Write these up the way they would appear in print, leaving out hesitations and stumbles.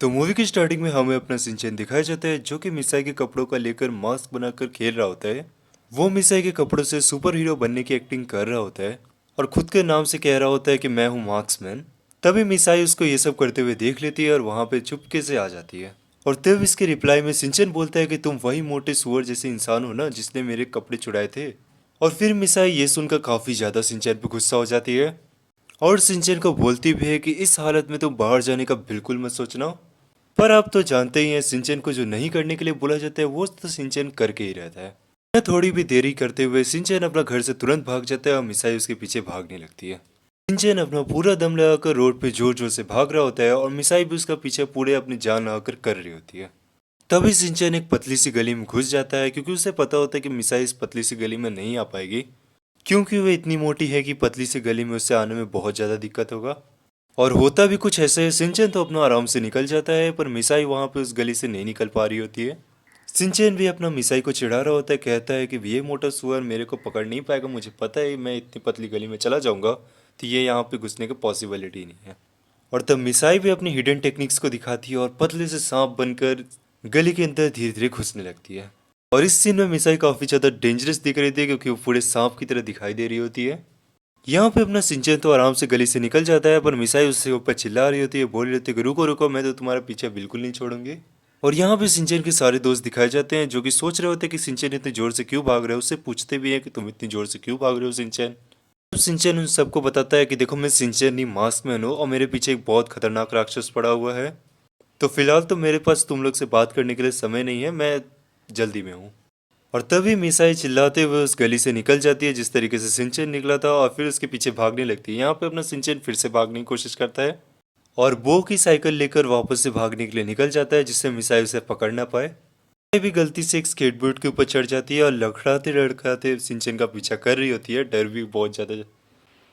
तो मूवी की स्टार्टिंग में हमें अपना सिंचैन दिखाया जाता है जो कि मिसाई के कपड़ों का लेकर मास्क बनाकर खेल रहा होता है। वो मिसाई के कपड़ों से सुपर हीरो बनने की एक्टिंग कर रहा होता है और खुद के नाम से कह रहा होता है कि मैं हूँ मार्क्समैन। तभी मिसाई उसको ये सब करते हुए देख लेती है और वहाँ पे चुपके से आ जाती है। और तब इसके रिप्लाई में सिंचैन बोलता है कि तुम वही मोटे सुअर जैसे इंसान हो ना जिसने मेरे कपड़े चुराए थे। और फिर मिसाई ये सुनकर काफी ज्यादा सिंचैन पे गुस्सा हो जाती है और सिंचैन को बोलती भी है कि इस हालत में तुम बाहर जाने का बिल्कुल मत सोचना। पर आप तो जानते ही हैं सिंचैन को जो नहीं करने के लिए बोला जाता है वो तो सिंचैन करके ही रहता है। या थोड़ी भी देरी करते हुए सिंचैन अपना घर से तुरंत भाग जाता है और मिसाई उसके पीछे भागने लगती है। सिंचैन अपना पूरा दम लगाकर रोड पे जोर जोर से भाग रहा होता है और मिसाई भी उसका पीछे पूरे अपनी जान लगाकर कर रही होती है। तभी सिंचैन एक पतली सी गली में घुस जाता है क्योंकि उसे पता होता है कि मिसाई इस पतली सी गली में नहीं आ पाएगी क्योंकि वो इतनी मोटी है कि पतली सी गली में उससे आने में बहुत ज़्यादा दिक्कत होगा। और होता भी कुछ ऐसा है, सिंचैन तो अपना आराम से निकल जाता है पर मिसाई वहां पे उस गली से नहीं निकल पा रही होती है। सिंचैन भी अपना मिसाई को चिढ़ा रहा होता है, कहता है कि ये मोटा सुअर मेरे को पकड़ नहीं पाएगा, मुझे पता है मैं इतनी पतली गली में चला जाऊंगा तो ये यहाँ पे घुसने की पॉसिबिलिटी नहीं है। और तब मिसाई भी अपनी हिडन टेक्निक्स को दिखाती है और पतले से सांप बनकर गली के अंदर धीरे धीरे घुसने लगती है। और इस सीन में मिसाई काफी ज्यादा डेंजरस दिख रही थी क्योंकि वो पूरे सांप की तरह दिखाई दे रही होती है। यहाँ पे अपना सिंचैन तो आराम से गली से निकल जाता है पर मिसाई उससे ऊपर चिल्ला रही होती है, बोल रही होती है कि रुको रुको मैं तो तुम्हारा पीछे बिल्कुल नहीं छोड़ूंगी। और यहाँ पे सिंचैन के सारे दोस्त दिखाए जाते हैं जो कि सोच रहे होते हैं कि सिंचैन इतनी जोर से क्यों भाग रहे हो, उससे पूछते भी हैं कि तुम इतनी जोर से क्यों भाग रहे हो सिंचैन। तो सिंचैन उन सबको बताता है कि देखो मैं सिंचैन नहीं मास्कमैन हूँ और मेरे पीछे एक बहुत खतरनाक राक्षस पड़ा हुआ है, तो फिलहाल तो मेरे पास तुम लोग से बात करने के लिए समय नहीं है, मैं जल्दी में हूँ। और तभी मिसाई चिल्लाते हुए उस गली से निकल जाती है जिस तरीके से सिंचैन निकला था और फिर उसके पीछे भागने लगती है। यहाँ पे अपना सिंचैन फिर से भागने की कोशिश करता है और बो की साइकिल लेकर वापस से भागने के लिए निकल जाता है जिससे मिसाई उसे पकड़ ना पाए। मिसाई भी गलती से एक स्केटबोर्ड के ऊपर चढ़ जाती है और लड़खड़ाते लड़खड़ाते सिंचैन का पीछा कर रही होती है, डर भी बहुत ज्यादा।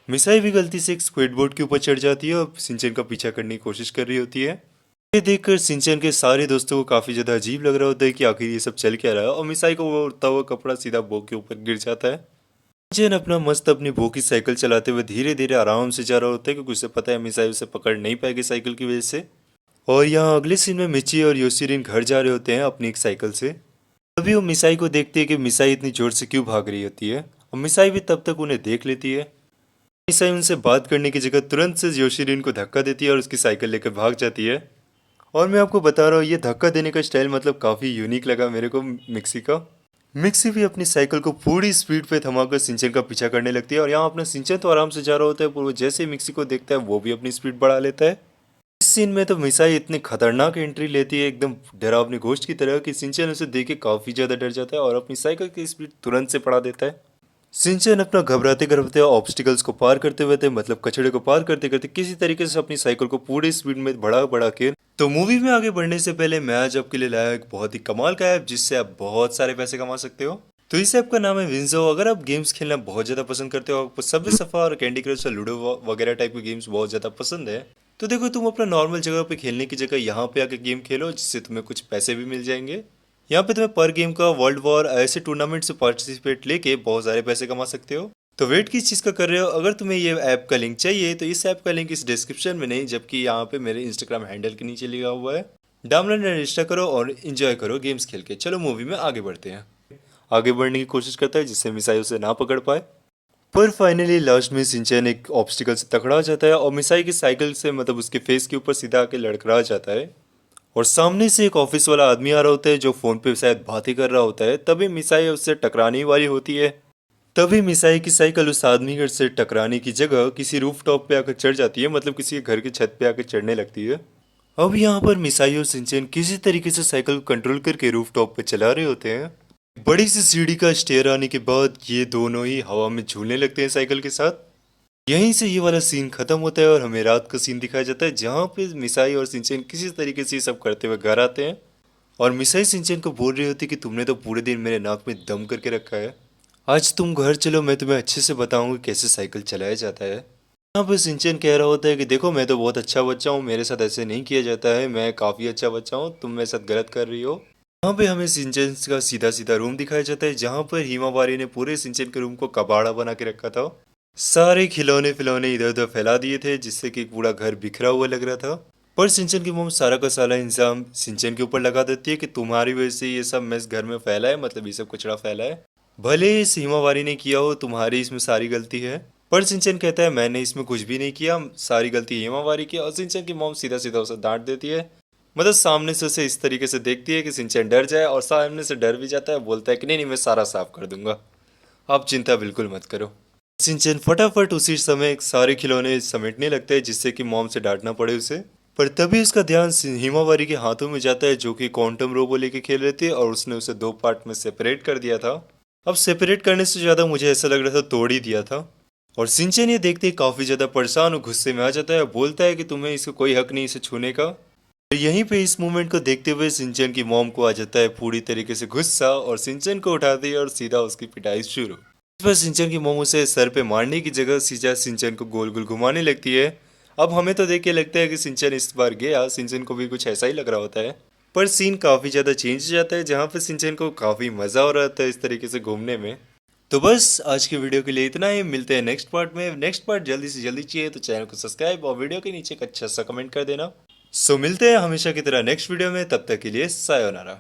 मिसाई भी गलती से एक स्केटबोर्ड के ऊपर चढ़ जाती है और सिंचैन का पीछा करने की कोशिश कर रही होती है। ये देखकर सिंचैन के सारे दोस्तों को काफी ज्यादा अजीब लग रहा होता है कि आखिर ये सब चल क्या रहा है और मिसाई को वो उड़ता हुआ कपड़ा सीधा बो के ऊपर गिर जाता है। सिंचैन अपना मस्त अपनी बो की साइकिल चलाते हुए धीरे धीरे आराम से जा रहा होता है क्योंकि उसे पता है मिसाई उसे पकड़ नहीं पाएगी साइकिल की वजह से। और यहाँ अगले सीन में मिची और योशिरिन घर जा रहे होते हैं अपनी एक साइकिल से। तभी वो मिसाई को देखते हैं कि मिसाई इतनी जोर से क्यों भाग रही होती है और मिसाई भी तब तक उन्हें देख लेती है। मिसाई उनसे बात करने की जगह तुरंत से योशिरिन को धक्का देती है और उसकी साइकिल लेकर भाग जाती है। और मैं आपको बता रहा हूँ ये धक्का देने का स्टाइल मतलब काफ़ी यूनिक लगा मेरे को मिक्सी का। मिक्सी भी अपनी साइकिल को पूरी स्पीड पे थमाकर सिंचैन का पीछा करने लगती है और यहाँ अपना सिंचैन तो आराम से जा रहा होता है पर वो जैसे ही मिक्सी को देखता है वो भी अपनी स्पीड बढ़ा लेता है। इस सीन में तो मिसाई इतनी खतरनाक एंट्री लेती है एकदम डरावनी घोस्ट की तरह कि सिंचैन उसे देख के काफ़ी ज़्यादा डर जाता है और अपनी साइकिल की स्पीड तुरंत से बढ़ा देता है। सिंचैन अपना घबराते घबराते ऑब्स्टिकल्स को पार करते हुए थे मतलब कचड़े को पार करते करते किसी तरीके से अपनी साइकिल को पूरी स्पीड में बढ़ा बढ़ा के। तो मूवी में आगे बढ़ने से पहले मैं आज आपके लिए लाया एक बहुत ही कमाल का ऐप जिससे आप बहुत सारे पैसे कमा सकते हो। तो इस ऐप का नाम है विंजो। अगर आप गेम्स खेलना बहुत ज़्यादा पसंद करते हो, आपको सबवे सफर और कैंडी क्रश और लूडो वगैरह टाइप के गेम्स बहुत ज़्यादा पसंद है, तो देखो तुम अपना नॉर्मल जगह पे खेलने की जगह यहाँ पे आके गेम खेलो जिससे तुम्हें कुछ पैसे भी मिल जाएंगे। यहाँ पे तुम्हें पर गेम का वर्ल्ड वॉर ऐसे टूर्नामेंट से पार्टिसिपेट लेके बहुत सारे पैसे कमा सकते हो। तो वेट किस चीज़ का कर रहे हो, अगर तुम्हें ये ऐप का लिंक चाहिए तो इस ऐप का लिंक इस डिस्क्रिप्शन में नहीं जबकि यहाँ पे मेरे इंस्टाग्राम हैंडल के नीचे लिखा हुआ है। डाउनलोड रजिस्टर करो और इन्जॉय करो गेम्स खेल के। चलो मूवी में आगे बढ़ते हैं। आगे बढ़ने की कोशिश करता है जिससे मिसाई उसे ना पकड़ पाए। पर फाइनली लास्ट में सिंचैन एक ऑब्स्टिकल से टकरा जाता है और मिसाई की साइकिल से मतलब उसके फेस के ऊपर सीधा आके लड़खड़ा जाता है। और सामने से एक ऑफिस वाला आदमी आ रहा होता है जो फोन पे शायद बातें कर रहा होता है। तभी मिसाई उससे टकराने वाली होती है। तभी मिसाई की साइकिल उस आदमी से टकराने की जगह किसी रूफ टॉप पे आकर चढ़ जाती है, मतलब किसी घर की छत पे आकर चढ़ने लगती है। अब यहाँ पर मिसाई और सिंचैन किसी तरीके से साइकिल को कंट्रोल करके रूफ टॉप पे चला रहे होते हैं। बड़ी सी सीढ़ी का स्टेयर आने के बाद ये दोनों ही हवा में झूलने लगते हैं साइकिल के साथ। यहीं से ये वाला सीन खत्म होता है और हमें रात का सीन दिखाया जाता है जहाँ पे मिसाई और सिंचैन किसी तरीके से ये सब करते हुए घर आते हैं। और मिसाई सिंचैन को बोल रही होती है कि तुमने तो पूरे दिन मेरे नाक में दम करके रखा है, आज तुम घर चलो मैं तुम्हें अच्छे से बताऊंगा कैसे साइकिल चलाया जाता है। यहाँ पे सिंचैन कह रहा होता है कि देखो मैं तो बहुत अच्छा बच्चा हूँ, मेरे साथ ऐसे नहीं किया जाता है, मैं काफ़ी अच्छा बच्चा हूँ, तुम मेरे साथ गलत कर रही हो। यहाँ पे हमें सिंचैन का सीधा सीधा रूम दिखाया जाता है जहाँ पर हिमावारी ने पूरे सिंचैन के रूम को कबाड़ा बना के रखा था। सारे खिलौने फिलौने इधर उधर फैला दिए थे जिससे कि पूरा घर बिखरा हुआ लग रहा था। पर सिंचन की मॉम सारा का सारा इंजाम सिंचन के ऊपर लगा देती है कि तुम्हारी वजह से ये सब मेस घर में फैला है, मतलब ये सब कचरा फैला है। भले ही इस हिमावारी ने किया हो, तुम्हारी इसमें सारी गलती है। पर सिंचन कहता है मैंने इसमें कुछ भी नहीं किया, सारी गलती हिमावारी की। और सिंचन की मॉम सीधा सीधा उसे डांट देती है, मतलब सामने से उसे इस तरीके से देखती है कि सिंचन डर जाए, और सामने से डर भी जाता है, बोलता है कि नहीं नहीं मैं सारा साफ कर दूंगा, आप चिंता बिल्कुल मत करो। सिंचन फटाफट उसी समय सारे खिलौने समेटने लगता है जिससे कि मॉम से डांटना पड़े उसे। पर तभी उसका ध्यान हिमावारी के हाथों में जाता है जो कि क्वांटम रोबो लेके खेल रहे थे, और उसने उसे दो पार्ट में सेपरेट कर दिया था। अब सेपरेट करने से ज़्यादा मुझे ऐसा लग रहा था तोड़ ही दिया था। और सिंचन ये देखते ही काफ़ी ज़्यादा परेशान और गुस्से में आ जाता है, बोलता है कि तुम्हें इसका कोई हक नहीं इसे छूने का। तो यहीं पे इस मूवमेंट को देखते हुए सिंचन की मॉम को आ जाता है पूरी तरीके से गुस्सा, और सिंचन को उठाती है और सीधा उसकी पिटाई शुरू। इस पर सिंचन की मॉम उसे सर पे मारने की जगह सीधा सिंचन को गोल गोल घुमाने लगती है। अब हमें तो देख के लगता है कि सिंचन इस बार गया, सिंचन को भी कुछ ऐसा ही लग रहा होता है। पर सीन काफ़ी ज़्यादा चेंज हो जाता है जहाँ पे सिंचन को काफ़ी मज़ा हो रहा था इस तरीके से घूमने में। तो बस आज के वीडियो के लिए इतना ही, मिलते हैं नेक्स्ट पार्ट में। नेक्स्ट पार्ट जल्दी से जल्दी चाहिए तो चैनल को सब्सक्राइब और वीडियो के नीचे एक अच्छा सा कमेंट कर देना। सो मिलते हैं हमेशा की तरह नेक्स्ट वीडियो में, तब तक के लिए सायोनारा।